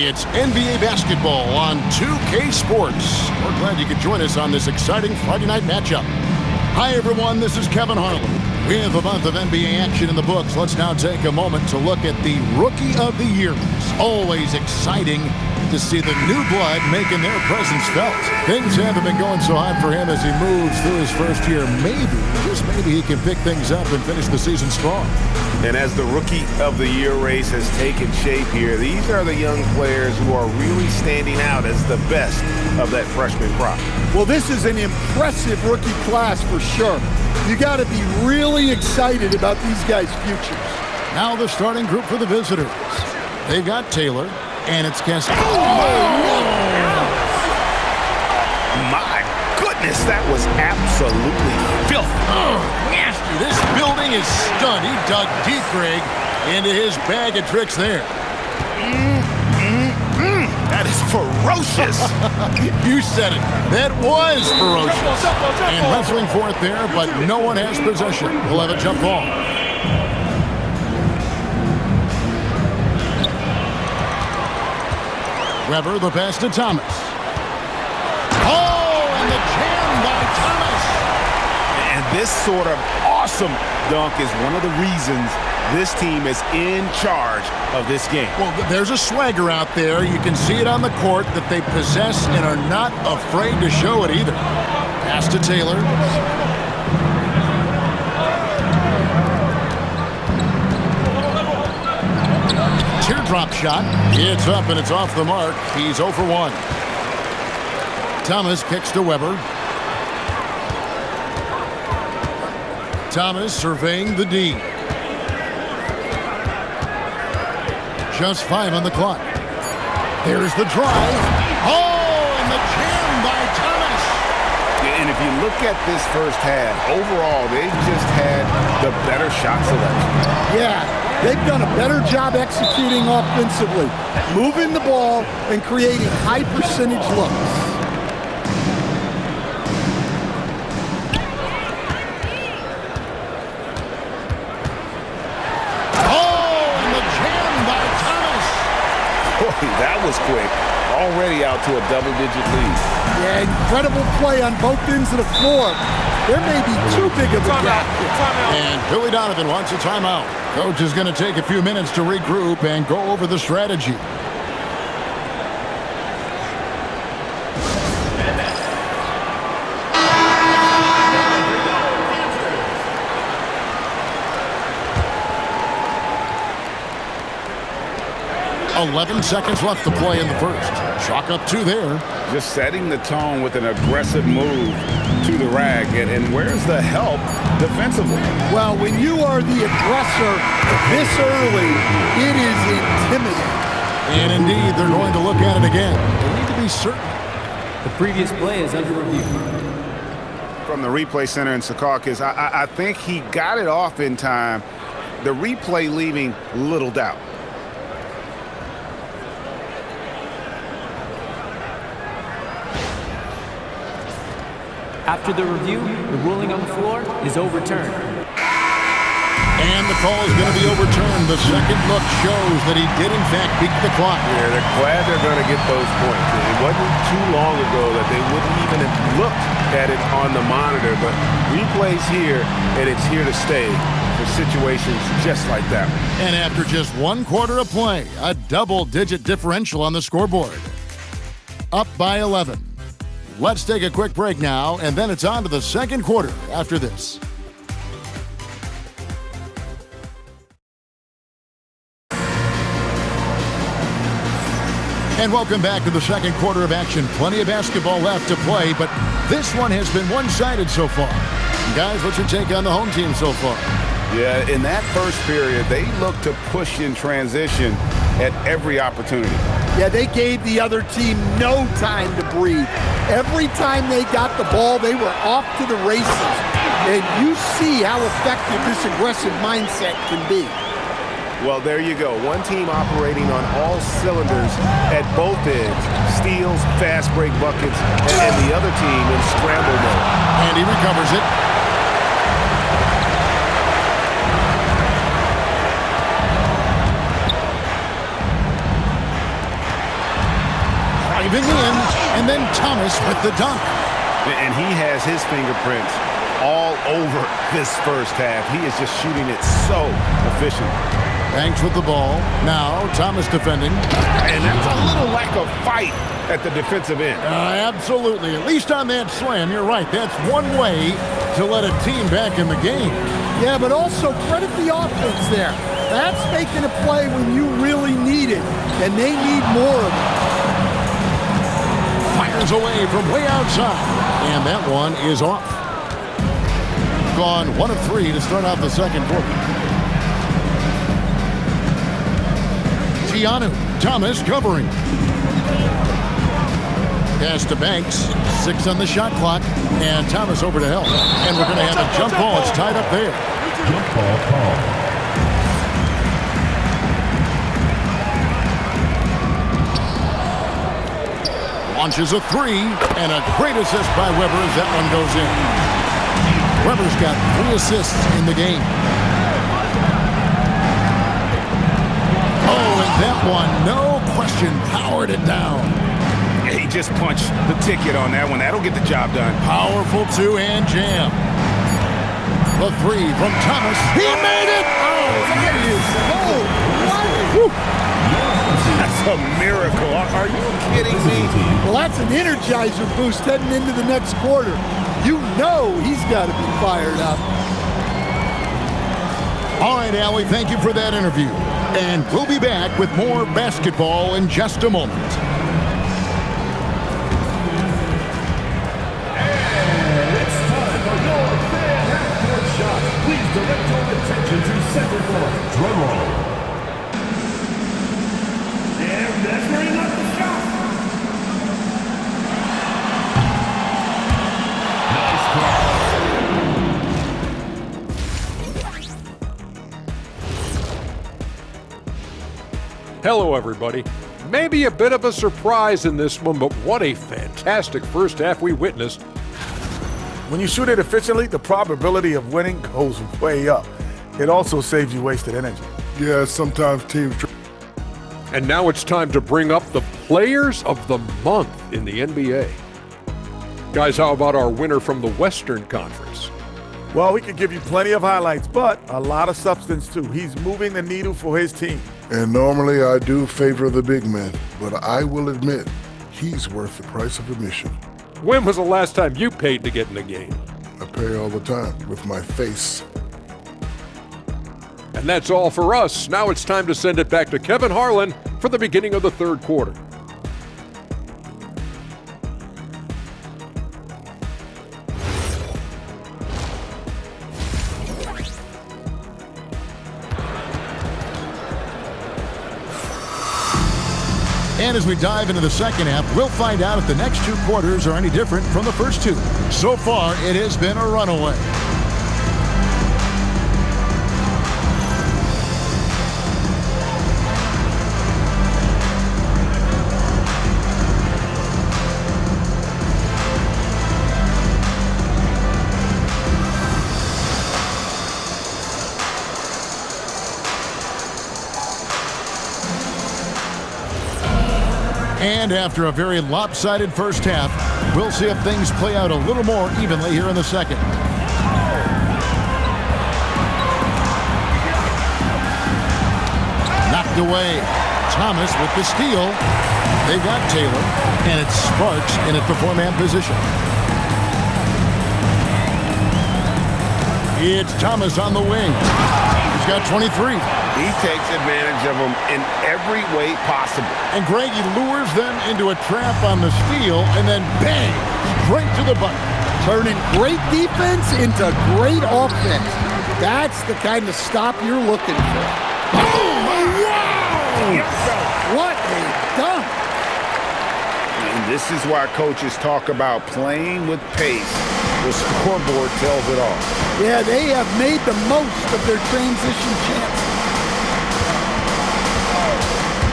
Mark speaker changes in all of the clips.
Speaker 1: It's NBA basketball on 2K Sports. We're glad you could join us on this exciting Friday night matchup. Hi, everyone. This is Kevin Harlan. We have a month of NBA action in the books. Let's now take a moment to look at the Rookie of the Year. It's always exciting to see the new blood making their presence felt. Things haven't been going so hot for him as he moves through his first year. Maybe, just maybe, he can pick things up and finish the season strong.
Speaker 2: And as the Rookie of the Year race has taken shape here, these are the young players who are really standing out as the best of that freshman crop.
Speaker 3: Well, this is an impressive rookie class for sure. You got to be really excited about these guys' futures.
Speaker 1: Now the starting group for the visitors. They've got Taylor, and it's Castillo.
Speaker 2: My goodness, that was absolutely filthy.
Speaker 1: Nasty. This building is stunned. He dug deep, Greg, into his bag of tricks there.
Speaker 2: That is ferocious.
Speaker 1: You said it. That was ferocious. And wrestling for it there, but no one has possession. We'll have a jump ball. Weber, the pass to Thomas. Oh, and the jam by Thomas.
Speaker 2: And this sort of awesome dunk is one of the reasons this team is in charge of this game.
Speaker 1: Well, there's a swagger out there. You can see it on the court that they possess and are not afraid to show it either. Pass to Taylor. Teardrop shot. It's up and it's off the mark. He's 0 for 1. Thomas kicks to Weber. Thomas surveying the D. Just 5 on the clock. There's the drive. Oh, and the jam by Thomas.
Speaker 2: And if you look at this first half, overall, they've just had the better shot selection.
Speaker 3: Yeah, they've done a better job executing offensively, moving the ball and creating high percentage looks.
Speaker 2: That was quick. Already out to a double-digit lead.
Speaker 3: Yeah, incredible play on both ends of the floor. There may be too big of a gap.
Speaker 1: And Billy Donovan wants a timeout. Coach is going to take a few minutes to regroup and go over the strategy. .11 seconds left to play in the first. Chalk up 2 there.
Speaker 2: Just setting the tone with an aggressive move to the rack. And where's the help defensively?
Speaker 3: Well, when you are the aggressor this early, it is intimidating.
Speaker 1: And indeed, they're going to look at it again. They need to be certain.
Speaker 4: The previous play is under review.
Speaker 2: From the replay center in Secaucus, I think he got it off in time. The replay leaving little doubt.
Speaker 4: After the review, the ruling on the floor is overturned.
Speaker 1: And the call is going to be overturned. The second look shows that he did, in fact, beat the clock.
Speaker 2: Yeah, they're glad they're going to get those points. It wasn't too long ago that they wouldn't even have looked at it on the monitor, but replays here, and it's here to stay for situations just like that.
Speaker 1: And after just 1 quarter of play, a double-digit differential on the scoreboard. Up by 11. Let's take a quick break now, and then it's on to the second quarter after this. And welcome back to the second quarter of action. Plenty of basketball left to play, but this one has been one-sided so far. Guys, what's your take on the home team so far?
Speaker 2: Yeah, in that first period, they looked to push in transition at every opportunity.
Speaker 3: Yeah, they gave the other team no time to breathe. Every time they got the ball, they were off to the races. And you see how effective this aggressive mindset can be.
Speaker 2: Well, there you go. One team operating on all cylinders at both ends. Steals, fast break buckets, and the other team in scramble mode.
Speaker 1: And he recovers it. Driving in, and then Thomas with the dunk.
Speaker 2: And he has his fingerprints all over this first half. He is just shooting it so efficient.
Speaker 1: Banks with the ball. Now Thomas defending.
Speaker 2: And that's a little lack of fight at the defensive end.
Speaker 1: Absolutely. At least on that slam, you're right. That's one way to let a team back in the game.
Speaker 3: Yeah, but also credit the offense there. That's making a play when you really need it, and they need more of it.
Speaker 1: Fires away from way outside, and that one is off. Gone 1 of 3 to start out the second quarter. Keanu, Thomas covering. Pass to Banks, 6 on the shot clock, and Thomas over to help. And we're going to have a jump ball. It's tied up there.
Speaker 5: Jump ball call.
Speaker 1: Launches a 3, and a great assist by Weber as that one goes in. Weber's got 3 assists in the game. Oh, and that one, no question, powered it down.
Speaker 2: He just punched the ticket on that one. That'll get the job done.
Speaker 1: Powerful 2-hand jam. The 3 from Thomas. He made it! Oh, that is
Speaker 3: Oh, what?
Speaker 2: That's a miracle. Are you kidding me?
Speaker 3: Well, that's an energizer boost heading into the next quarter. You know he's got to be fired up.
Speaker 1: All right, Allie, thank you for that interview. And we'll be back with more basketball in just a moment.
Speaker 5: It's time for your fan half-court shot. Please direct your attention to center court. Drum roll. And measuring up the shot. Nice call.
Speaker 6: Hello, everybody. Maybe a bit of a surprise in this one, but what a fantastic first half we witnessed.
Speaker 7: When you shoot it efficiently, the probability of winning goes way up. It also saves you wasted energy.
Speaker 8: Yeah, sometimes teams.
Speaker 6: And now it's time to bring up the Players of the Month in the NBA. Guys, how about our winner from the Western Conference?
Speaker 7: Well, we could give you plenty of highlights, but a lot of substance too. He's moving the needle for his team.
Speaker 8: And normally I do favor the big man, but I will admit he's worth the price of admission.
Speaker 6: When was the last time you paid to get in a game?
Speaker 8: I pay all the time with my face.
Speaker 6: And that's all for us. Now it's time to send it back to Kevin Harlan for the beginning of the third quarter.
Speaker 1: And as we dive into the second half, we'll find out if the next 2 quarters are any different from the first 2. So far, it has been a runaway. And after a very lopsided first half, we'll see if things play out a little more evenly here in the second. Knocked away. Thomas with the steal. They got Taylor, and it's Sparks in at the 4-man position. It's Thomas on the wing. He's got 23.
Speaker 2: He takes advantage of them in every way possible.
Speaker 1: And Greg, he lures them into a trap on the steal, and then bang, straight to the bucket.
Speaker 3: Turning great defense into great offense. That's the kind of stop you're looking for.
Speaker 1: Oh, wow!
Speaker 3: What a dunk!
Speaker 2: And this is why coaches talk about playing with pace. The scoreboard tells it all.
Speaker 3: Yeah, they have made the most of their transition chances.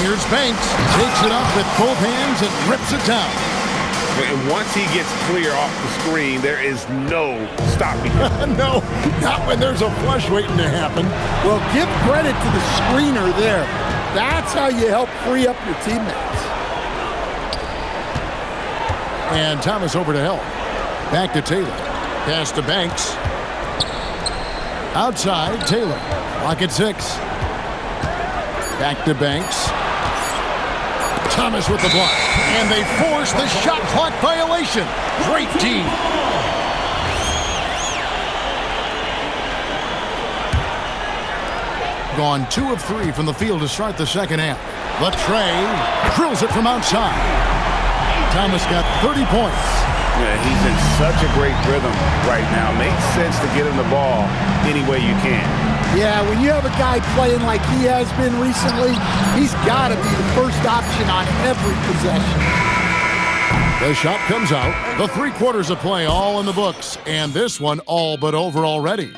Speaker 1: Here's Banks, takes it up with both hands and rips it down.
Speaker 2: And once he gets clear off the screen, there is no stopping him.
Speaker 1: No, not when there's a flush waiting to happen.
Speaker 3: Well, give credit to the screener there. That's how you help free up your teammates.
Speaker 1: And Thomas over to help. Back to Taylor. Pass to Banks. Outside, Taylor. Clock at 6. Back to Banks. Thomas with the block. And they force the shot clock violation. Great team. Gone 2 of 3 from the field to start the second half. Latrey drills it from outside. Thomas got 30 points.
Speaker 2: Yeah, he's in such a great rhythm right now. Makes sense to get him the ball any way you can.
Speaker 3: Yeah, when you have a guy playing like he has been recently, he's got to be the first option on every possession.
Speaker 1: The shot comes out. The 3 quarters of play all in the books. And this one all but over already.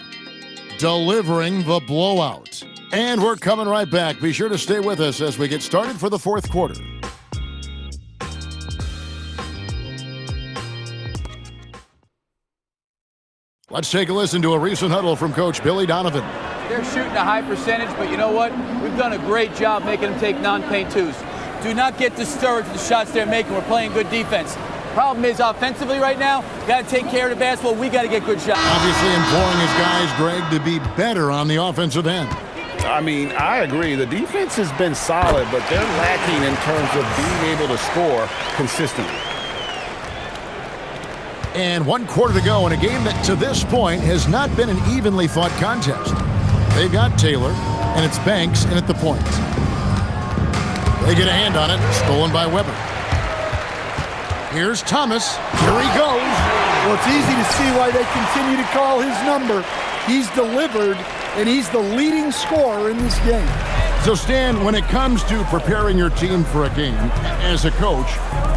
Speaker 1: Delivering the blowout. And we're coming right back. Be sure to stay with us as we get started for the 4th quarter. Let's take a listen to a recent huddle from Coach Billy Donovan.
Speaker 9: They're shooting a high percentage, but you know what? We've done a great job making them take non-paint twos. Do not get discouraged with the shots they're making. We're playing good defense. Problem is, offensively right now, got to take care of the basketball. We got to get good shots.
Speaker 1: Obviously imploring his guys, Greg, to be better on the offensive end.
Speaker 2: I mean, I agree. The defense has been solid, but they're lacking in terms of being able to score consistently.
Speaker 1: And 1 quarter to go in a game that, to this point, has not been an evenly fought contest. They've got Taylor, and it's Banks in at the point. They get a hand on it, stolen by Weber. Here's Thomas. Here he goes.
Speaker 3: Well, it's easy to see why they continue to call his number. He's delivered, and he's the leading scorer in this game.
Speaker 1: So, Stan, when it comes to preparing your team for a game, as a coach,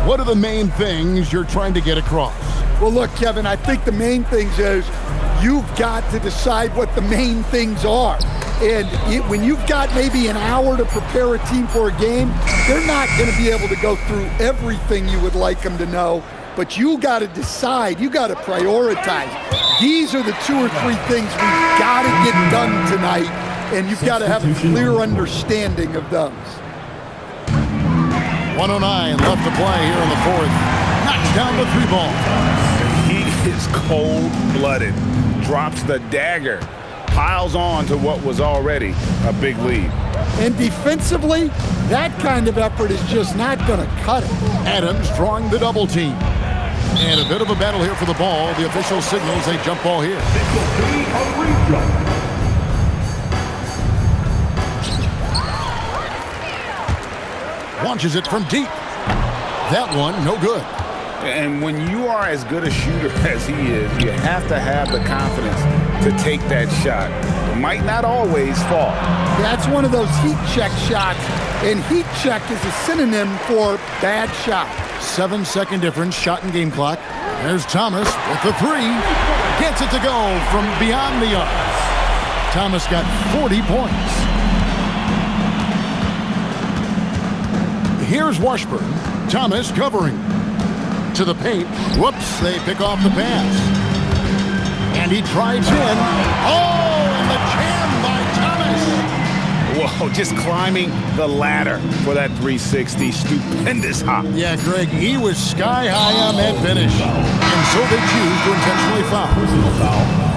Speaker 1: what are the main things you're trying to get across?
Speaker 3: Well, look, Kevin, I think the main things is you've got to decide what the main things are. And when you've got maybe an hour to prepare a team for a game, they're not going to be able to go through everything you would like them to know. But you got to decide. You got to prioritize. These are the 2 or 3 things we've got to get done tonight, and you've got to have a clear understanding of those.
Speaker 1: 109 left to play here in the 4th. Knocks down the 3 ball.
Speaker 2: He is cold-blooded. Drops the dagger. Piles on to what was already a big lead.
Speaker 3: And defensively, that kind of effort is just not going to cut it.
Speaker 1: Adams drawing the double team. And a bit of a battle here for the ball. The official signals a jump ball here. Launches it from deep. That one, no good.
Speaker 2: And when you are as good a shooter as he is, you have to have the confidence to take that shot. It might not always fall.
Speaker 3: That's one of those heat check shots, and heat check is a synonym for bad shot.
Speaker 1: 7-second difference, shot and game clock. There's Thomas with the 3. Gets it to go from beyond the arc. Thomas got 40 points. Here's Washburn. Thomas covering. To the paint. Whoops, they pick off the pass. And he drives in. Oh, and the jam by Thomas.
Speaker 2: Whoa, just climbing the ladder for that 360. Stupendous hop.
Speaker 1: Yeah, Greg, he was sky high on that finish. And so they choose to intentionally foul.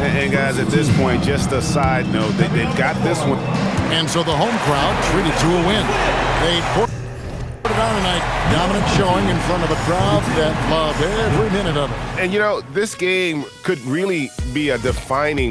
Speaker 2: And guys, at this point, just a side note, they've got this one.
Speaker 1: And so the home crowd treated to a win. They poured it on tonight. Dominant showing in front of a crowd that loved every minute of it.
Speaker 2: And, you know, this game could really be a defining